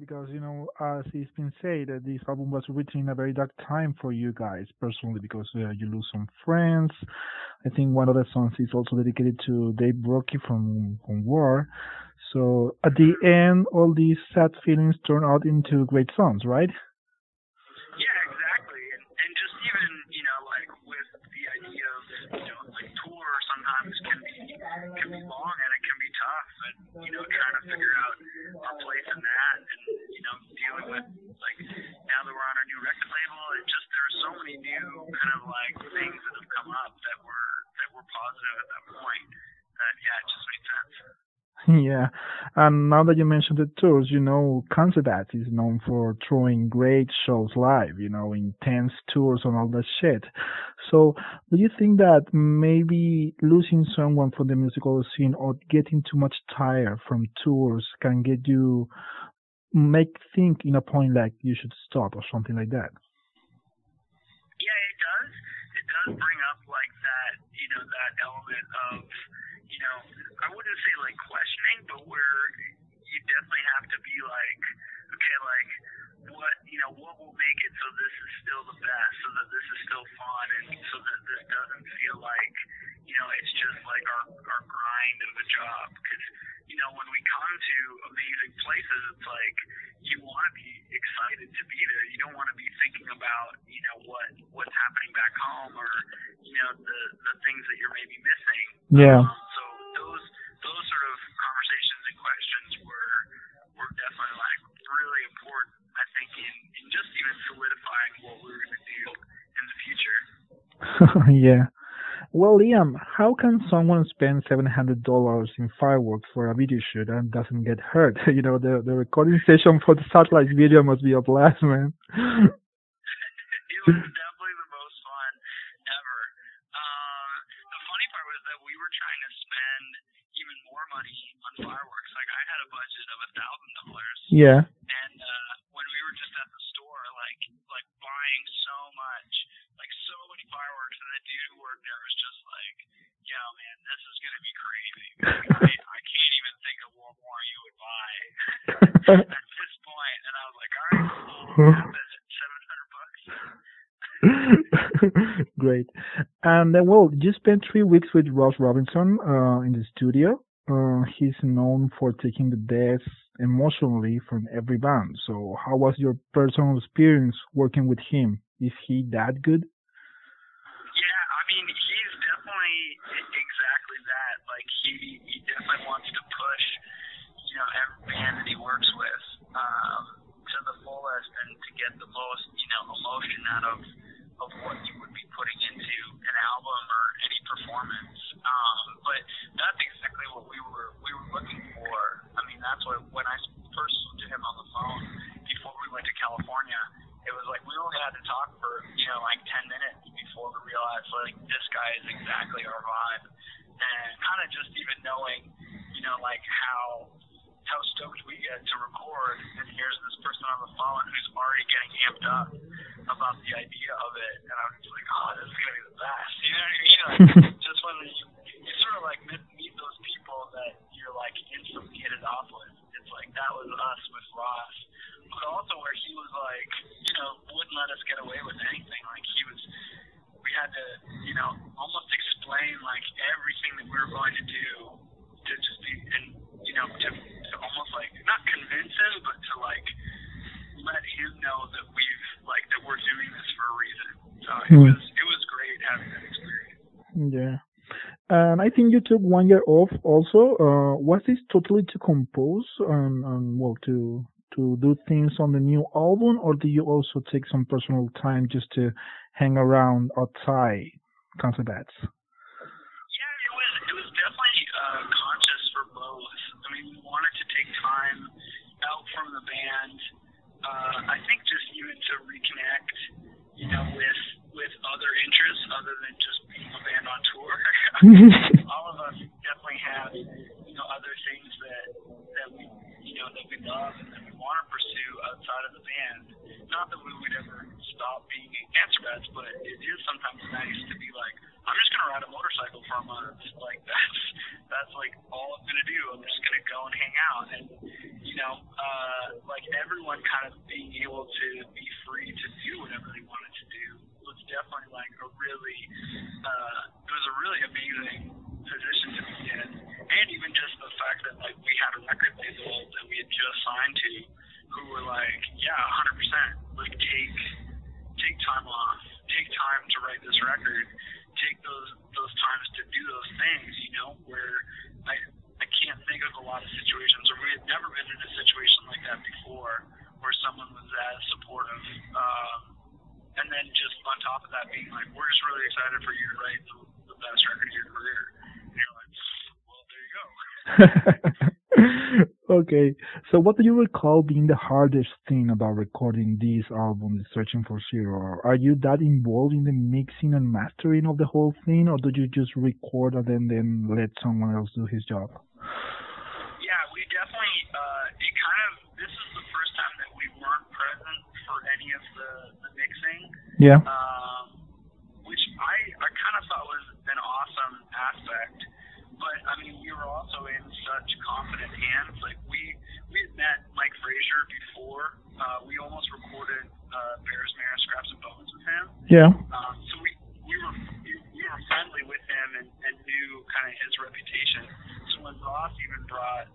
Because as it's been said, this album was written in a very dark time for you guys personally, because you lose some friends. I think one of the songs is also dedicated to Dave Brockie from War. So at the Mhm. end, all these sad feelings turn out into great songs, right? Yeah, exactly. And just even, like with the idea of, like tour sometimes can be long and it can be tough and, trying to figure out our place in that and, dealing with like now that we're on our new record label and just there are so many new kind of like things that have come up that were positive at that point that yeah, it just made sense. Yeah, and now that you mentioned the tours, Concedat is known for throwing great shows live, intense tours and all that shit. So, do you think that maybe losing someone from the musical scene or getting too much tired from tours can get you make think in a point like you should stop or something like that? Yeah, it does. It does bring up like that, that element of, I wouldn't say like questioning, but where you definitely have to be like, okay, like what will make it so this is still the best, so that this is still fun, and so that this doesn't feel like, it's just like our grind of a job. Because, when we come to amazing places, it's like you want to be excited to be there. You don't want to be thinking about, what's happening back home or, the things that you're maybe missing. Yeah. So those sort of conversations and questions were definitely like really important. I think in just even solidifying what we were going to do in the future. Yeah. Well, Liam, how can someone spend $700 in fireworks for a video shoot and doesn't get hurt? The recording session for the satellite video must be a blast, man. It was definitely the most fun ever. The funny part was that we were trying to spend even more money on fireworks. Like I had a budget of $1,000, Yeah. and when we were just at the store, like buying so much, like so many fireworks, and the dude who worked there was just like, "Yo, man, this is gonna be crazy. Like I can't even think of what more you would buy at this point." And I was like, "All right, we'll cap it at $700." Great. And then, well, you spent 3 weeks with Ross Robinson in the studio. He's known for taking the deaths emotionally from every band. So, how was your personal experience working with him? Is he that good? Yeah, I mean, he's definitely exactly that. Like he definitely wants to push, every band that he works with to the fullest and to get the most, emotion out of what you would be putting into an album or any performance. But that's exactly what we were looking for. I mean, that's what when I first spoke to him on the phone before we went to California, it was like we only had to talk for like 10 minutes before we realized like this guy is exactly our vibe, and kind of just even knowing like how stoked we get to record, and here's this person on the phone who's already getting amped up about the idea of it, and I was just like, oh, this is gonna be the best. You know what I mean? Like just when you sort of like meet those people that you're like instantly hit it off with. It's like that was us with Ross, but also where he was like, wouldn't let us get away with anything. Like we had to, almost explain like everything that we were going to do to just be, and to almost like not convince him, but to like let him know that that we're doing this for a reason. So Hmm. it was great having that experience. Yeah. And I think you took 1 year off also. Was this totally to compose and well to do things on the new album, or do you also take some personal time just to hang around outside concert bats? Yeah, it was definitely conscious for both. I mean, we wanted to take time out from the band. I think just even to reconnect, with other interests other than just being a band on tour. I mean, all of us definitely have other things that we that we love and that we want to pursue outside of the band. Not that we would ever stop being in cancer beds, but it is sometimes nice to be like, I'm just gonna ride a motorcycle for a month. Like that's like all I'm gonna do. I'm just gonna go and hang out, and like everyone kind of being able to be free to do whatever they wanted to do was definitely like it was a really amazing position to be in. And even just the fact that like we had a record label that we had just signed to who were like, yeah, 100%, like take time off, take time to write this record, take those times to do those things, where I can't think of a lot of situations, or we had never been in a situation like that before, where someone was that supportive. And then just on top of that being like, we're just really excited for you to write the best record of your career. And you're like, well, there you go. Okay, so what do you recall being the hardest thing about recording these albums, Searching for Zero? Are you that involved in the mixing and mastering of the whole thing, or do you just record and then let someone else do his job? Yeah, we definitely, this is the first time that we weren't present for any of the mixing. Yeah. Which I kind of thought was an awesome aspect. But, I mean, we were also in such confident hands. Like, we had met Mike Frazier before. We almost recorded Bears, Mare, Scraps, and Bones with him. Yeah. So we were friendly with him and knew kind of his reputation. So when Ross even brought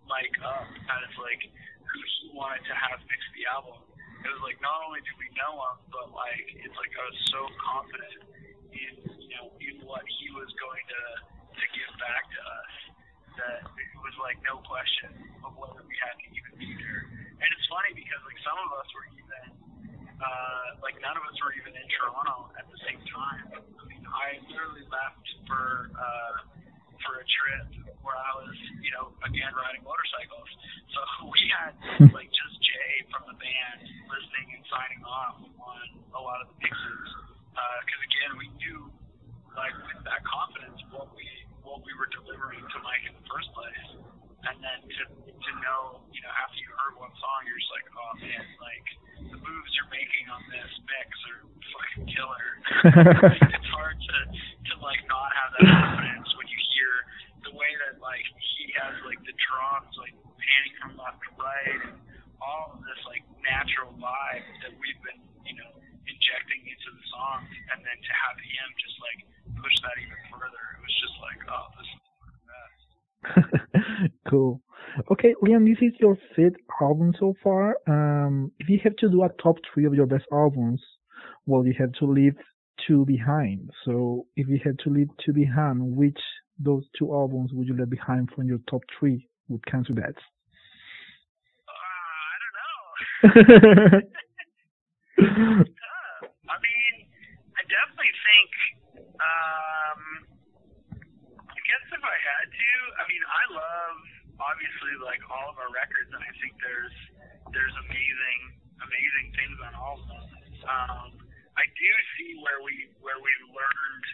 Mike up as, like, who he wanted to have mix the album, it was like, not only did we know him, but, like, it's like I was so confident in what he was going to give back to us, that it was like no question of whether we had to even be there. And it's funny because like some of us were even none of us were even in Toronto at the same time. I mean, I literally left for a trip where I was again riding motorcycles. So we had like just Jay from the band listening and signing off on a lot of the mixes, because again we knew like with that confidence what we were delivering to Mike in the first place. And then to know, after you heard one song, you're just like, oh man, like the moves you're making on this mix are fucking killer. It's hard to like not have that confidence when you hear the way that like he has like the drums like panning from left to right and all of this like natural vibe that we've been, injecting into the songs, and then to have him just like push that even further, it was just like, oh, this is the best. Cool. Okay, Liam, this is your fifth album so far. If you have to do a top three of your best albums, well, you have to leave two behind. So if you had to leave two behind, which those two albums would you leave behind from your top three with Cancer Bats? I don't know. I mean, I definitely think, I guess if I had to, I mean, I love, obviously, like, all of our records, and I think there's amazing things on all of them. I do see where we've learned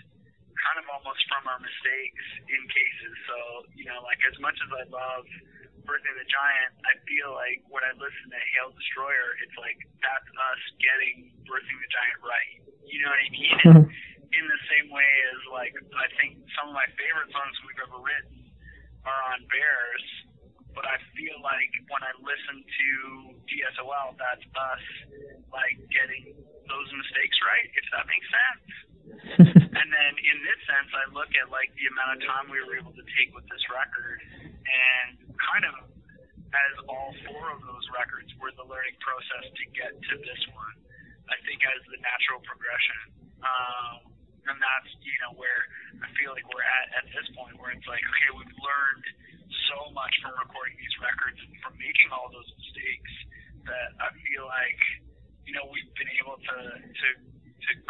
kind of almost from our mistakes in cases. So, like, as much as I love Birthing the Giant, I feel like when I listen to Hail Destroyer, it's like that's us getting Birthing the Giant right. You know what I mean? In the same way as like I think some of my favorite songs we've ever written are on Bears, but I feel like when I listen to DSOL, that's us like getting those mistakes right, if that makes sense. And then in this sense, I look at like the amount of time we were able to take with this record, and kind of as all four of those records were the learning process to get to this one, I think as the natural progression. And that's, where I feel like we're at this point where it's like, okay, we've learned so much from recording these records and from making all those mistakes that I feel like, we've been able to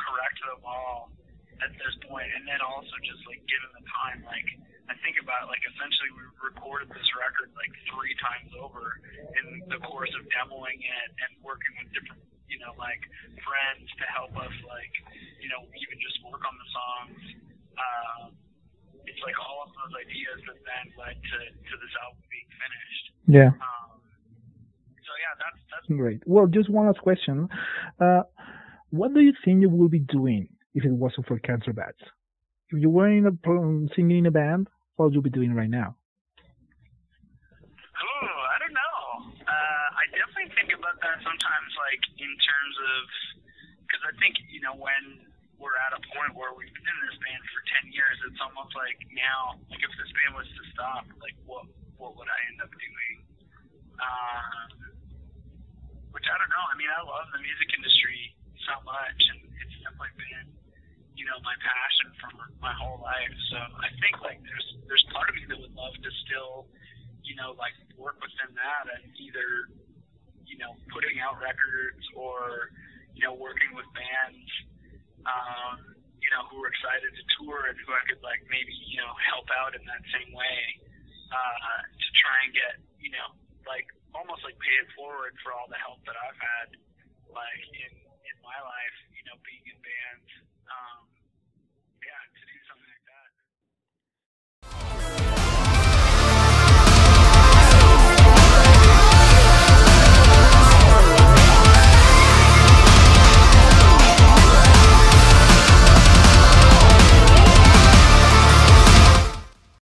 correct them all at this point. And then also just like given the time, like I think about like essentially we recorded this record like 3 times over in the course of demoing it and working with different, like friends to help us like, even just work on the songs. It's like all of those ideas that then led to this album being finished. Yeah. So yeah, that's great. Well, just one last question. What do you think you will be doing if it wasn't for Cancer Bats? If you were singing in a band, what would you be doing right now? I don't know. sometimes, like, in terms of, because I think, you know, when we're at a point where we've been in this band for 10 years, it's almost like now, like, if this band was to stop, like, what would I end up doing? Which I don't know. I mean, I love the music industry so much, and it's definitely been, you know, my passion for my whole life. So I think, like, there's part of me that would love to still, you know, like, work within that and either, you know, putting out records or, you know, working with bands, you know, who are excited to tour and who I could, like, maybe, you know, help out in that same way, to try and get, you know, like, almost like pay it forward for all the help that I've had, like, in my life, you know, being in bands.